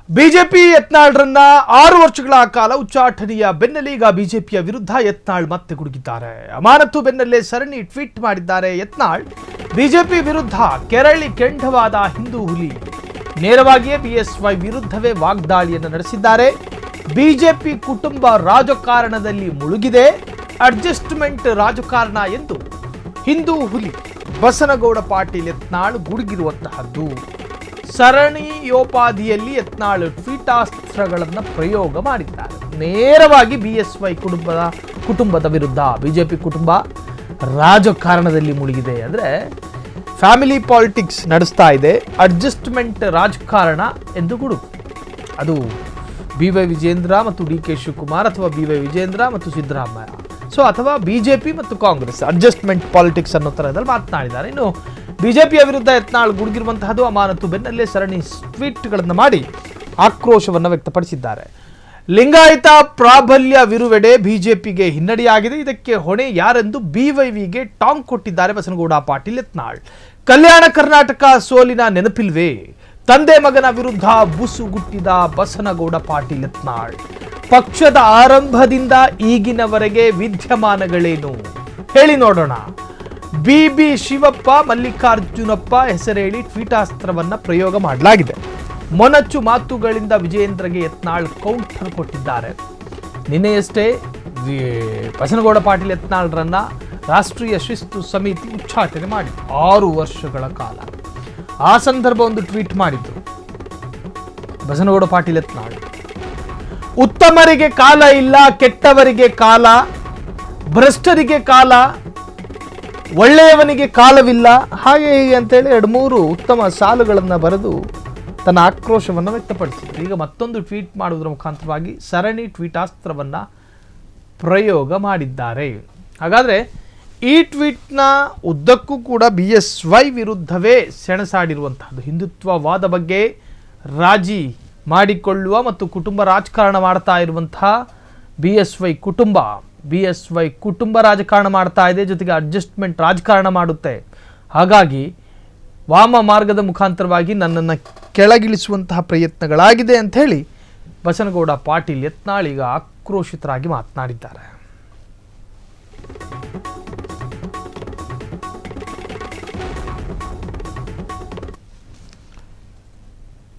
BJP ಯತ್ನಾಳ್ರನ್ನ 6 ವರ್ಷಗಳ ಕಾಲ ಉಚ್ಚಾಟನೆಯ ಬೆನ್ನಲ್ಲೇ ಈಗ ಬಿಜೆಪಿಯ ವಿರುದ್ಧ ಯತ್ನಾಳ್ ಮತ್ತೆ ಗುಡುಗಿದ್ದಾರೆ. ಅಮಾನತು ಬೆನ್ನಲ್ಲೇ ಸರಣಿ ಟ್ವೀಟ್ ಮಾಡಿದ್ದಾರೆ ಯತ್ನಾಳ್. ಬಿಜೆಪಿ ವಿರುದ್ಧ ಕೆರಳಿ ಕೆಂಡವಾದ ಹಿಂದೂ ಹುಲಿ. ನೇರವಾಗಿಯೇ ಬಿಎಸ್ವೈ ವಿರುದ್ಧವೇ ವಾಗ್ದಾಳಿಯನ್ನು ನಡೆಸಿದ್ದಾರೆ. ಬಿಜೆಪಿ ಕುಟುಂಬ ರಾಜಕಾರಣದಲ್ಲಿ ಮುಳುಗಿದೆ, ಅಡ್ಜಸ್ಟ್ಮೆಂಟ್ ರಾಜಕಾರಣ ಎಂದು ಹಿಂದೂ ಹುಲಿ ಬಸನಗೌಡ ಪಾಟೀಲ್ ಯತ್ನಾಳ್ ಗುಡುಗಿರುವಂತಹದ್ದು. ಸರಣಿಯೋಪಾದಿಯಲ್ಲಿ ಯತ್ನಾಳ್ ಟ್ವೀಟಾಸ್ತ್ರಗಳನ್ನು ಪ್ರಯೋಗ ಮಾಡಿದ್ದಾರೆ. ನೇರವಾಗಿ ಬಿಎಸ್ವೈ ಕುಟುಂಬದ ವಿರುದ್ಧ ಬಿಜೆಪಿ ಕುಟುಂಬ ರಾಜಕಾರಣದಲ್ಲಿ ಮುಳುಗಿದೆ, ಅಂದರೆ ಫ್ಯಾಮಿಲಿ ಪಾಲಿಟಿಕ್ಸ್ ನಡೆಸ್ತಾ ಇದೆ, ಅಡ್ಜಸ್ಟ್ಮೆಂಟ್ ರಾಜಕಾರಣ ಎಂದು ಗುಡುಗು. ಅದು ಬಿ.ವೈ. ವಿಜೇಂದ್ರ ಮತ್ತು ಡಿ.ಕೆ. ಶಿವಕುಮಾರ್ ಅಥವಾ ಬಿ.ವೈ. ವಿಜೇಂದ್ರ ಮತ್ತು ಸಿದ್ದರಾಮಯ್ಯ, ಅಥವಾ ಬಿಜೆಪಿ ಮತ್ತು ಕಾಂಗ್ರೆಸ್ ಅಡ್ಜಸ್ಟ್ಮೆಂಟ್ ಪಾಲಿಟಿಕ್ಸ್ ಅನ್ನೋ ಥರದಲ್ಲಿ ಮಾತನಾಡಿದ್ದಾರೆ. ಇನ್ನು ಬಿಜೆಪಿಯ ವಿರುದ್ಧ ಯತ್ನಾಳ್ ಗುಡುಗಿರುವಂತಹದ್ದು ಅಮಾನತು ಬೆನ್ನಲ್ಲೇ ಸರಣಿ ಟ್ವೀಟ್ಗಳನ್ನು ಮಾಡಿ ಆಕ್ರೋಶವನ್ನು ವ್ಯಕ್ತಪಡಿಸಿದ್ದಾರೆ. ಲಿಂಗಾಯತ ಪ್ರಾಬಲ್ಯವಿರುವೆಡೆ ಬಿಜೆಪಿಗೆ ಹಿನ್ನಡೆಯಾಗಿದೆ, ಇದಕ್ಕೆ ಹೊಣೆ ಯಾರೆಂದು ಬಿವೈವಿಗೆ ಟಾಂಗ್ ಕೊಟ್ಟಿದ್ದಾರೆ ಬಸನಗೌಡ ಪಾಟೀಲ್ ಯತ್ನಾಳ್. ಕಲ್ಯಾಣ ಕರ್ನಾಟಕ ಸೋಲಿನ ನೆನಪಿಲ್ವೇ? ತಂದೆ ಮಗನ ವಿರುದ್ಧ ಬುಸುಗುಟ್ಟಿದ ಬಸನಗೌಡ ಪಾಟೀಲ್ ಯತ್ನಾಳ್. ಪಕ್ಷದ ಆರಂಭದಿಂದ ಈಗಿನವರೆಗೆ ವಿದ್ಯಮಾನಗಳೇನು ಹೇಳಿ ನೋಡೋಣ. ಬಿ ಶಿವಪ್ಪ, ಮಲ್ಲಿಕಾರ್ಜುನಪ್ಪ ಹೆಸರೇಳಿ ಟ್ವೀಟಾಸ್ತ್ರವನ್ನ ಪ್ರಯೋಗ ಮಾಡಲಾಗಿದೆ. ಮೊನಚು ಮಾತುಗಳಿಂದ ವಿಜಯೇಂದ್ರಗೆ ಯತ್ನಾಳ್ ಕೌಂಟರ್ ಕೊಟ್ಟಿದ್ದಾರೆ. ನಿನ್ನೆಯಷ್ಟೇ ಬಸನಗೌಡ ಪಾಟೀಲ್ ಯತ್ನಾಳ್ರನ್ನ ರಾಷ್ಟ್ರೀಯ ಶಿಸ್ತು ಸಮಿತಿ ಉಚ್ಚಾಟನೆ ಮಾಡಿ 6 ವರ್ಷಗಳ ಕಾಲ. ಆ ಸಂದರ್ಭ ಒಂದು ಟ್ವೀಟ್ ಮಾಡಿದ್ರು ಬಸನಗೌಡ ಪಾಟೀಲ್ ಯತ್ನಾಳ್. ಉತ್ತಮರಿಗೆ ಕಾಲ ಇಲ್ಲ, ಕೆಟ್ಟವರಿಗೆ ಕಾಲ, ಭ್ರಷ್ಟರಿಗೆ ಕಾಲ, ಒಳ್ಳೆಯವನಿಗೆ ಕಾಲವಿಲ್ಲ, ಹಾಗೆ ಹೀಗೆ ಅಂತೇಳಿ 2-3 ಉತ್ತಮ ಸಾಲುಗಳನ್ನು ಬರೆದು ತನ್ನ ಆಕ್ರೋಶವನ್ನು ವ್ಯಕ್ತಪಡಿಸಿದರು. ಈಗ ಮತ್ತೊಂದು ಟ್ವೀಟ್ ಮಾಡುವುದರ ಮುಖಾಂತರವಾಗಿ ಸರಣಿ ಟ್ವೀಟಾಸ್ತ್ರವನ್ನು ಪ್ರಯೋಗ ಮಾಡಿದ್ದಾರೆ. ಹಾಗಾದರೆ ಈ ಟ್ವೀಟ್ನ ಉದ್ದಕ್ಕೂ ಕೂಡ ಬಿಎಸ್ವೈ ವಿರುದ್ಧವೇ ಸೆಣಸಾಡಿರುವಂತಹದ್ದು. ಹಿಂದುತ್ವವಾದ ಬಗ್ಗೆ ರಾಜಿ ಮಾಡಿಕೊಳ್ಳುವ ಮತ್ತು ಕುಟುಂಬ ರಾಜಕಾರಣ ಮಾಡ್ತಾ ಇರುವಂತಹ ಬಿಎಸ್ವೈ ಕುಟುಂಬ ರಾಜಕಾರಣ ಮಾಡ್ತಾ ಇದೆ, ಜೊತೆಗೆ ಅಡ್ಜಸ್ಟ್ಮೆಂಟ್ ರಾಜಕಾರಣ ಮಾಡುತ್ತೆ. ಹಾಗಾಗಿ ವಾಮ ಮಾರ್ಗದ ಮುಖಾಂತರವಾಗಿ ನನ್ನನ್ನು ಕೆಳಗಿಳಿಸುವಂತಹ ಪ್ರಯತ್ನಗಳಾಗಿದೆ ಅಂತ ಹೇಳಿ ಬಸನಗೌಡ ಪಾಟೀಲ್ ಯತ್ನಾಳ್ ಈಗ ಆಕ್ರೋಶಿತರಾಗಿ ಮಾತನಾಡಿದ್ದಾರೆ.